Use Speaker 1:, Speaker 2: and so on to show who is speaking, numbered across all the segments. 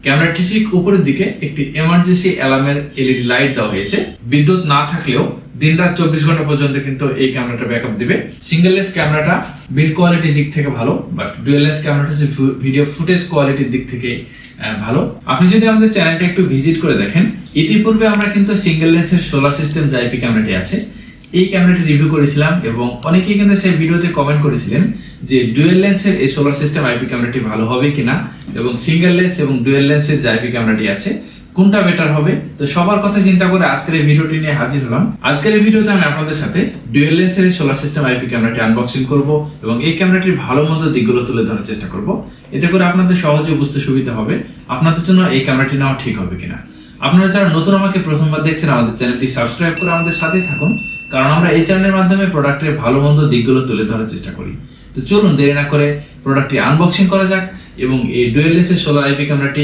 Speaker 1: ক্যামেরাটি ঠিক উপরের দিকে একটি এমার্জেন্সি অ্যালার্মের এলইডি লাইট দেওয়া হয়েছে। বিদ্যুৎ না থাকলেও দিনরাত 24 ঘন্টা পর্যন্ত কিন্তু এই ক্যামেরাটা ব্যাকআপ দিবে। সিঙ্গেল লেন্স ক্যামেরাটা বিল্ড কোয়ালিটির দিক থেকে ভালো, বাট ডুয়াল লেন্স ক্যামেরাটা ভিডিও ফুটেজ কোয়ালিটির দিক থেকে ভালো। আপনি যদি আমাদের চ্যানেলটা একটু ভিজিট করে দেখেন, ইতিপূর্বে আমরা কিন্তু সিঙ্গেল লেন্সের সোলার সিস্টেম যে আইপি ক্যামেরাটি আছে এই ক্যামেরাটি রিভিউ করেছিলাম এবং অনেকেই কিন্তু সেই ভিডিওতে কমেন্ট করেছিলেন যে ডুয়াল লেন্সের এই সোলার সিস্টেম আইপি ক্যামেরাটি ভালো হবে কিনা এবং সিঙ্গেল লেন্স এবং ডুয়াল লেন্সের যে আইপি ক্যামেরাটি আছে কোনটা বেটার হবে। তো সবার কথা চিন্তা করে আজকের এই ভিডিওটি নিয়ে হাজির হলাম। আজকের এই ভিডিওতে আমি আপনাদের সাথে ডুয়াল লেন্সের সোলার সিস্টেম আইপি ক্যামেরাটি আনবক্সিং করব এবং এই ক্যামেরাটির ভালো মন্দ দিকগুলো তুলে ধরার চেষ্টা করব। এতে করে আপনাদের সহজে বুঝতে সুবিধা হবে আপনাদের জন্য এই ক্যামেরাটি নেওয়া ঠিক হবে কিনা। আপনারা যারা নতুন আমাকে প্রথমবার দেখছেন আমাদের চ্যানেলটি সাবস্ক্রাইব করে আমাদের সাথেই থাকুন, কারণ আমরা এই চ্যানেলের মাধ্যমে প্রোডাক্টের ভালো মন্দ দিকগুলো তুলে ধরার চেষ্টা করি। তো চলুন দেরি না করে প্রোডাক্টটি আনবক্সিং করা যাক এবং এই ডুয়াল লেন্সের সোলার আইপি ক্যামেরাটি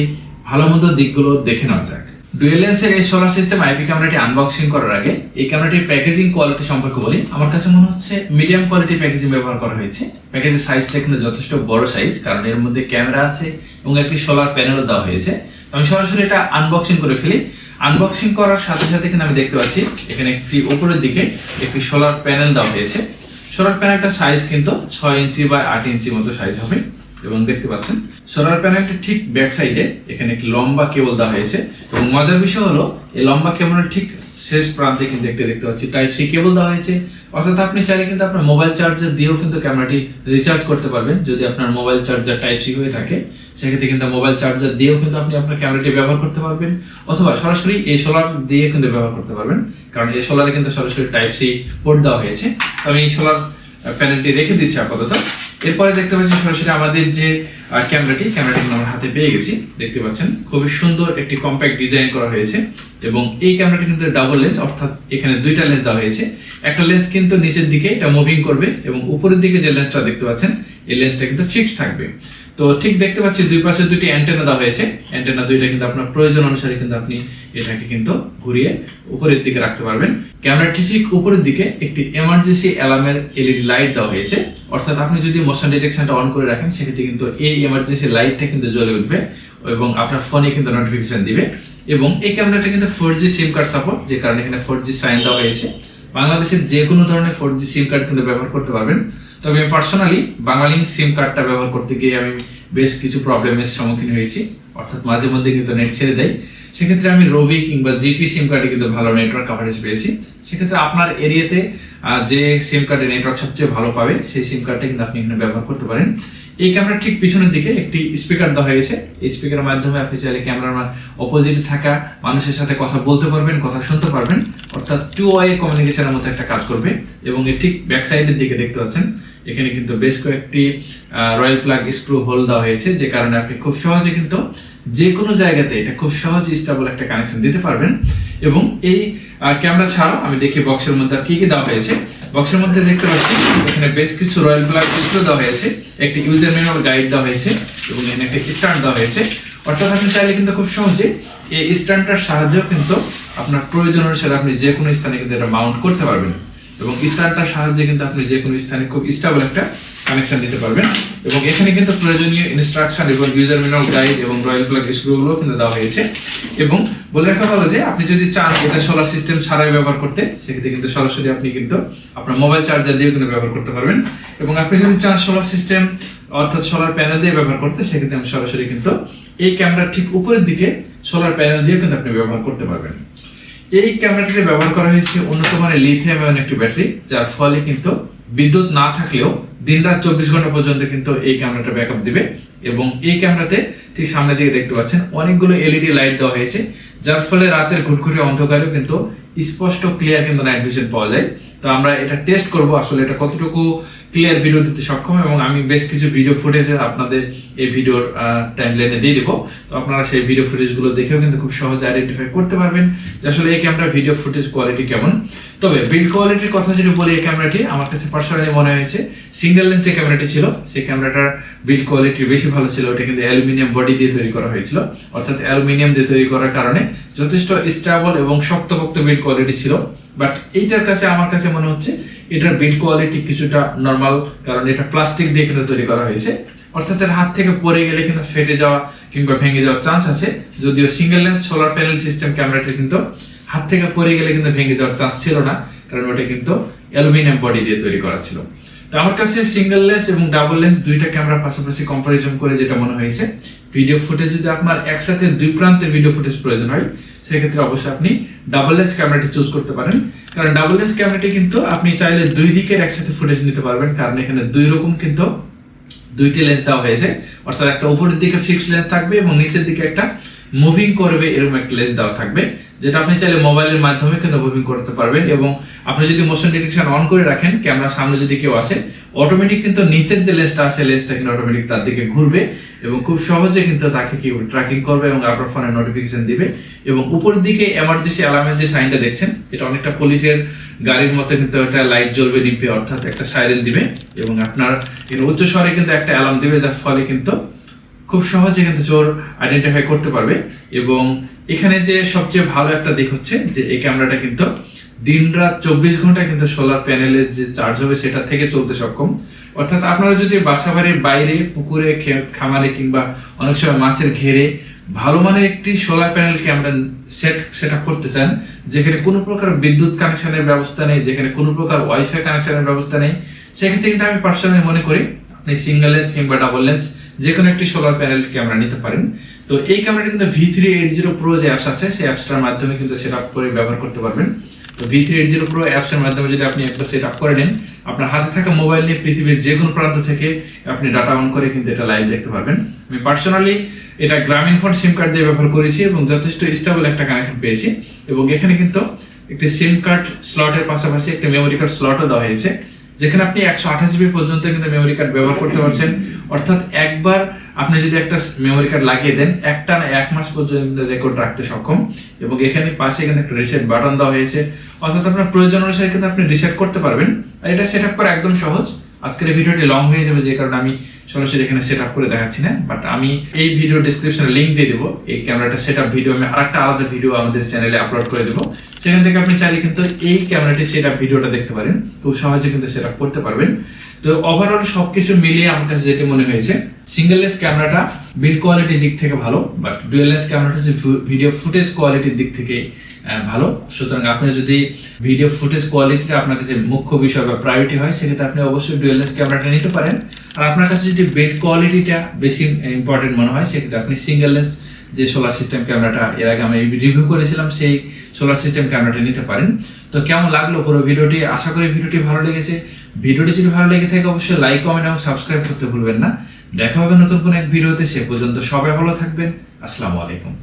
Speaker 1: ভালো মন্দ দিকগুলো দেখে নেওয়া যাক। ডুয়াল লেন্সের এই সোলার সিস্টেম আইপি ক্যামেরাটি আনবক্সিং করার আগে এই ক্যামেরাটির প্যাকেজিং কোয়ালিটি সম্পর্কে বলি। আমার কাছে মনে হচ্ছে মিডিয়াম কোয়ালিটি প্যাকেজিং ব্যবহার করা হয়েছে। প্যাকেজের সাইজটা কিন্তু যথেষ্ট বড় সাইজ, কারণ এর মধ্যে ক্যামেরা আছে এবং একটি সোলার প্যানেলও দেওয়া হয়েছে। আমি সরাসরি এটা আনবক্সিং করে ফেলি। আনবক্সিং করার সাথে সাথে কিন্তু আমি দেখতে পাচ্ছি এখানে একটি উপরের দিকে একটি সোলার প্যানেল দেওয়া হয়েছে। সোলার প্যানেলটার সাইজ কিন্তু 6 ইঞ্চি বা 8 ইঞ্চি মতো সাইজ হবে এবং দেখতে পাচ্ছেন সোলার প্যানেলটি ঠিক ব্যাক সাইডে এখানে একটি লম্বা কেবল দেওয়া হয়েছে এবং মজার বিষয় হলো এই লম্বা কেবলের ঠিক শেষ প্রান্তে কিন্তু একটা দেখতে পাচ্ছি টাইপ সি কেবল দেওয়া হয়েছে। অর্থাৎ আপনি চাইলে কিন্তু আপনার মোবাইল চার্জার দিয়েও কিন্তু ক্যামেরাটি রিচার্জ করতে পারবেন। যদি আপনার মোবাইল চার্জার টাইপ সি হয়ে থাকে সেক্ষেত্রে কিন্তু মোবাইল চার্জার দিয়েও কিন্তু আপনি আপনার ক্যামেরাটি ব্যবহার করতে পারবেন, অথবা সরাসরি এই সোলার দিয়ে কিন্তু ব্যবহার করতে পারবেন, কারণ এই সোলারে কিন্তু সরাসরি টাইপ সি পোর্ট দেওয়া হয়েছে। আমি এই সোলার প্যানেলটি রেখে দিচ্ছি আপাতত। এরপরে দেখতে পাচ্ছি সরাসরি আমাদের যে ক্যামেরাটি আমরা হাতে পেয়ে গেছি। দেখতে পাচ্ছেন খুবই সুন্দর একটি কম্প্যাক্ট ডিজাইন করা হয়েছে এবং এই ক্যামেরাটি কিন্তু ডাবল লেন্স, অর্থাৎ এখানে দুইটা লেন্স দেওয়া হয়েছে। একটা লেন্স কিন্তু নিচের দিকে এটা মুভিং করবে এবং উপরের দিকে যে লেন্সটা দেখতে পাচ্ছেন এই লেন্সটা কিন্তু ফিক্সড থাকবে। তো ঠিক দেখতে পাচ্ছি দুই পাশে দুটি অ্যান্টেনা দেওয়া হয়েছে। অ্যান্টেনা দুইটা কিন্তু আপনার প্রয়োজন অনুসারে কিন্তু আপনি এটাকে কিন্তু ঘুরিয়ে উপরের দিকে রাখতে পারবেন। ক্যামেরাটি ঠিক উপরের দিকে একটি এমার্জেন্সি অ্যালার্মের এলইডি লাইট দেওয়া হয়েছে, অর্থাৎ আপনি যদি মোশন ডিটেকশনটা অন করে রাখেন সেক্ষেত্রে কিন্তু এই এমার্জেন্সি লাইটটা কিন্তু জ্বলে উঠবে এবং আপনার ফোনে কিন্তু নোটিফিকেশন দিবে। এবং এই ক্যামেরাটা কিন্তু 4G সিম কার্ড সাপোর্ট, যে কারণে এখানে 4G সাইন দেওয়া হয়েছে। বাংলাদেশের যে কোনো ধরনের 4G সিম কার্ড কিন্তু ব্যবহার করতে পারবেন। তবে আমি পার্সোনালি বাংলালিংক সিম কার্ডটা ব্যবহার করতে গিয়ে আমি বেশ কিছু প্রবলেমের সম্মুখীন হয়েছি, অর্থাৎ মাঝে মধ্যে কিন্তু নেট ছেড়ে দেয়। সেক্ষেত্রে আমি রবি কিংবা জিপি সিম কার্ডে কিন্তু ভালো নেটওয়ার্ক কভারেজ পেয়েছি। সেক্ষেত্রে আপনার এরিয়াতে যে সিম কার্ডে নেটওয়ার্ক সবচেয়ে ভালো পাবে সেই সিম কার্ডটা কিন্তু আপনি এখানে ব্যবহার করতে পারেন। এই ক্যামেরার ঠিক পিছনের দিকে একটি স্পিকার দেওয়া হয়েছে। এই স্পিকারের মাধ্যমে আপনি চাইলে ক্যামেরার অপোজিটে থাকা মানুষের সাথে কথা বলতে পারবেন, কথা শুনতে পারবেন, অর্থাৎ টু ওয়ে কমিউনিকেশনের মতো একটা কাজ করবে। এবং এর ঠিক ব্যাক সাইডের দিকে দেখতে পাচ্ছেন এখানে কিন্তু বেশ কয়েকটি রয়্যাল প্লাগ স্ক্রু হোল দেওয়া হয়েছে, যে কারণে আপনি খুব সহজে কিন্তু যে কোনো জায়গাতে এটা খুব সহজ স্টেবল একটা কানেকশন দিতে পারবেন। এবং এই ক্যামেরা ছাড়াও আমি দেখি বক্সের মধ্যে কি কি দেওয়া হয়েছে। বক্সের মধ্যে দেখতে পাচ্ছি এখানে বেশ কিছু রয়্যাল প্লাগ স্ক্রু দেওয়া হয়েছে, একটি ইউজার ম্যানুয়াল গাইড দেওয়া হয়েছে এবং এখানে একটা স্ট্যান্ড দেওয়া হয়েছে। অর্থাৎ আপনি চাইলে কিন্তু খুব সহজে এই স্ট্যান্ডটার সাহায্যেও কিন্তু আপনার প্রয়োজন অনুসারে আপনি যে কোনো স্থানে কিন্তু এটা মাউন্ট করতে পারবেন এবং স্ট্যান্ডটার সাহায্যে কিন্তু আপনি যে কোনো স্থানে খুব স্টেবল একটা কানেকশন দিতে পারবেন। এবং এখানে কিন্তু প্রয়োজনীয় ইনস্ট্রাকশন এবং ইউজার ম্যানুয়াল গাইড এবং রয়্যাল প্লাগ স্ক্রুগুলো কিন্তু দেওয়া হয়েছে। এবং বলে রাখা ভালো যে আপনি যদি চান এটা সোলার সিস্টেম ছাড়াই ব্যবহার করতে, সেক্ষেত্রে কিন্তু সরাসরি আপনি কিন্তু আপনার মোবাইল চার্জার দিয়ে কিন্তু ব্যবহার করতে পারবেন। এবং আপনি যদি চান সোলার সিস্টেম অর্থাৎ সোলার প্যানেল দিয়ে ব্যবহার করতে, সেক্ষেত্রে আমি সরাসরি কিন্তু এই ক্যামেরার ঠিক উপরের দিকে সোলার প্যানেল দিয়ে কিন্তু আপনি ব্যবহার করতে পারবেন। এই ক্যামেরাটিতে ব্যবহার করা হয়েছে উন্নত মানের লিথিয়াম আয়ন একটি ব্যাটারি, যার ফলে কিন্তু বিদ্যুৎ না থাকলেও দিনরাত 24 ঘন্টা পর্যন্ত কিন্তু এই ক্যামেরাটা ব্যাকআপ দিবে। এবং এই ক্যামেরাতে ঠিক সামনের দিকে দেখতে পাচ্ছেন অনেকগুলো এলইডি লাইট দেওয়া হয়েছে, যার ফলে রাতের ঘুটঘুটে অন্ধকারেও কিন্তু স্পষ্ট ক্লিয়ার কিন্তু নাইট ভিশন পাওয়া যায়। তো আমরা এটা টেস্ট করব আসলে এটা কতটুকু ক্লিয়ার ভিডিও দিতে সক্ষম, এবং আমি বেশ কিছু ভিডিও ফুটেজ আপনাদের এই ভিডিওর টাইমলাইনে দিয়ে দেবো। তো আপনারা সেই ভিডিও ফুটেজগুলো দেখেও কিন্তু খুব সহজে আইডেন্টিফাই করতে পারবেন যে আসলে এই ক্যামেরার ভিডিও ফুটেজ কোয়ালিটি কেমন। তবে বিল্ড কোয়ালিটির কথা যদি বলি, এই ক্যামেরাটি আমার কাছে পার্সোনালি মনে হয়েছে সিঙ্গেল লেন্স যে ক্যামেরাটি ছিল সেই ক্যামেরাটার বিল্ড কোয়ালিটি বেশি ভালো ছিল। ওটা কিন্তু অ্যালুমিনিয়াম বডি দিয়ে তৈরি করা হয়েছিল, অর্থাৎ অ্যালুমিনিয়াম দিয়ে তৈরি করার কারণে যথেষ্ট স্টেবল এবং শক্তপোক্ত বিল্ড কোয়ালিটি ছিল। বাট এইটার কাছে আমার কাছে মনে হচ্ছে এটার বিল্ড কোয়ালিটি কিছুটা নরমাল, কারণ এটা প্লাস্টিক দিয়ে কিন্তু তৈরি করা হয়েছে। অর্থাৎ এর হাত থেকে পড়ে গেলে কিন্তু ফেটে যাওয়া কিংবা ভেঙে যাওয়ার চান্স আছে। যদিও single lens solar panel system ক্যামেরাটি কিন্তু হাত থেকে পড়ে গেলে কিন্তু ভেঙে যাওয়ার চান্স ছিল না, কারণ ওটা কিন্তু অ্যালুমিনিয়াম বডি দিয়ে তৈরি করা ছিল। তো আমার কাছে সিঙ্গেল লেন্স এবং ডাবল লেন্স দুইটা ক্যামেরা পাশাপাশি কম্পারিজন করে যেটা মনে হয়েছে, ভিডিও ফুটেজ যদি আপনার একসাথে দুই প্রান্তের ভিডিও ফুটেজ প্রয়োজন হয় সেক্ষেত্রে অবশ্যই আপনি ডাবল লেন্স ক্যামেরাটি চুজ করতে পারেন। কারণ ডাবল লেন্স ক্যামেরাটি কিন্তু আপনি চাইলে দুই দিকের একসাথে ফুটেজ নিতে পারবেন, কারণ এখানে দুই রকম কিন্তু দুইটি লেন্স দেওয়া হয়েছে। অর্থাৎ একটা উপরের দিকে ফিক্সড লেন্স থাকবে এবং নিচের দিকে একটা মুভিং করবে এরকম একটা লেন্স দেওয়া থাকবে, যেটা আপনি চাইলে মোবাইলের মাধ্যমে কিন্তু মুভিং করতে পারবেন। এবং আপনি যদি মোশন ডিটেকশন অন করে রাখেন, ক্যামেরার সামনে যদি কেউ আসে, অটোমেটিক কিন্তু নিচের যে লেন্সটা আছে লেন্সটা কিন্তু অটোমেটিক তার দিকে ঘুরবে এবং খুব সহজে কিন্তু তাকে কি ট্র্যাকিং করবে এবং আপনার ফোনে নোটিফিকেশন দিবে। এবং উপরের দিকে এমার্জেন্সি অ্যালার্মের যে সাইনটা দেখছেন, এটা অনেকটা পুলিশের গাড়ির মতো কিন্তু একটা লাইট জ্বলবে নিবে, অর্থাৎ একটা সাইরেন দিবে এবং আপনার এর উচ্চ স্বরে কিন্তু একটা অ্যালার্ম দিবে, যার ফলে কিন্তু খুব সহজে কিন্তু চোর আইডেন্টিফাই করতে পারবে। এবং এখানে যে সবচেয়ে ভালো একটা দিক হচ্ছে যে এই ক্যামেরাটা কিন্তু দিন রাত 24 ঘন্টা কিন্তু সোলার প্যানেলের যে চার্জ হবে সেটা থেকে চলতে সক্ষম। অর্থাৎ আপনারা যদি বাসাবাড়ির বাইরে পুকুরে খামারে কিংবা অনেক সময় মাছের ঘেরে ভালো মানের একটি solar panel camera set up করতে চান, যেখানে কোনো প্রকার বিদ্যুৎ কানেকশনের ব্যবস্থা নেই, যেখানে কোনো প্রকার ওয়াইফাই কানেকশনের ব্যবস্থা নেই, সেক্ষেত্রে কিন্তু আমি পার্সোনালি মনে করি আপনি সিঙ্গেল লেন্স কিংবা ডাবল লেন্স যে কোনো একটি সোলার প্যানেল ক্যামেরা নিতে পারেন। তো এই ক্যামেরাটি কিন্তু V380 Pro যে অ্যাপস আছে সেই অ্যাপসটার মাধ্যমে কিন্তু সেট আপ করে ব্যবহার করতে পারবেন। তো V380 Pro অ্যাপসের মাধ্যমে যদি আপনি একটা সেট আপ করে নেন, আপনার হাতে থাকা মোবাইল নিয়ে পৃথিবীর যে কোনো প্রান্ত থেকে আপনি ডাটা অন করে কিন্তু এটা লাইভ দেখতে পারবেন। আমি পার্সোনালি এটা গ্রামীণ ফোন সিম কার্ড দিয়ে ব্যবহার করেছি এবং যথেষ্ট স্টেবল একটা কানেকশন পেয়েছি। এবং এখানে কিন্তু একটি সিম কার্ড স্লটের পাশাপাশি একটা মেমোরি কার্ড স্লটও দেওয়া হয়েছে, যেখানে আপনি 128 GB পর্যন্ত কিন্তু মেমোরি কার্ড ব্যবহার করতে পারছেন। অর্থাৎ একবার আপনি যদি একটা মেমোরি কার্ড লাগিয়ে দেন, একটানা 1 মাস পর্যন্ত রেকর্ড রাখতে সক্ষম। এবং এখানে পাশে কিন্তু একটা রিসেট বাটন দেওয়া হয়েছে, অর্থাৎ আপনার প্রয়োজন অনুসারে কিন্তু আপনি রিসেট করতে পারবেন। আর এটা সেট আপ করা একদম সহজ। আজকের এই ভিডিওটি লং হয়ে যাবে, যে কারণে আমি সরাসরি এখানে সেট আপ করে দেখাচ্ছি না, বাট আমি এই ভিডিও ডেসক্রিপশনে লিংক দিয়ে দেবো। এই ক্যামেরাটা সেট আপ ভিডিও আমি আরেকটা আলাদা ভিডিও আমাদের চ্যানেলে আপলোড করে দেবো, সেখান থেকে আপনি চাইলে কিন্তু এই ক্যামেরাটি সেট আপ ভিডিওটা দেখতে পারেন, খুব সহজে কিন্তু সেট আপ করতে পারবেন। তো ওভারঅল সবকিছু মিলিয়ে আমার কাছে যেটা মনে হয়েছে, সিঙ্গেল লেন্স ক্যামেরাটা বিল্ড কোয়ালিটির দিক থেকে ভালো, বাট ডুয়াল লেন্স ক্যামেরাটা যে ভিডিও ফুটেজ কোয়ালিটির দিক থেকে ভালো। সুতরাং আপনি যদি ভিডিও ফুটেজ কোয়ালিটিটা আপনার কাছে মুখ্য বিষয় বা প্রায়োরিটি হয়, সেক্ষেত্রে আপনি অবশ্যই ডুয়াল লেন্স ক্যামেরাটা নিতে পারেন। আর আপনার কাছে যদি বিল্ড কোয়ালিটিটা বেশি ইম্পর্টেন্ট মনে হয়, সেক্ষেত্রে আপনি সিঙ্গেল লেন্স যে সোলার সিস্টেম ক্যামেরাটা এর আগে আমি রিভিউ করেছিলাম, সেই সোলার সিস্টেম ক্যামেরাটা নিতে পারেন। তো কেমন লাগলো পুরো ভিডিওটি? আশা করি ভিডিওটি ভালো লেগেছে। ভিডিওটি যদি ভালো লেগে থাকে অবশ্যই লাইক, কমেন্ট এবং সাবস্ক্রাইব করতে ভুলবেন না। দেখা হবে নতুন কোনো এক ভিডিওতে, সে পর্যন্ত সবাই ভালো থাকবেন। আসসালামু আলাইকুম।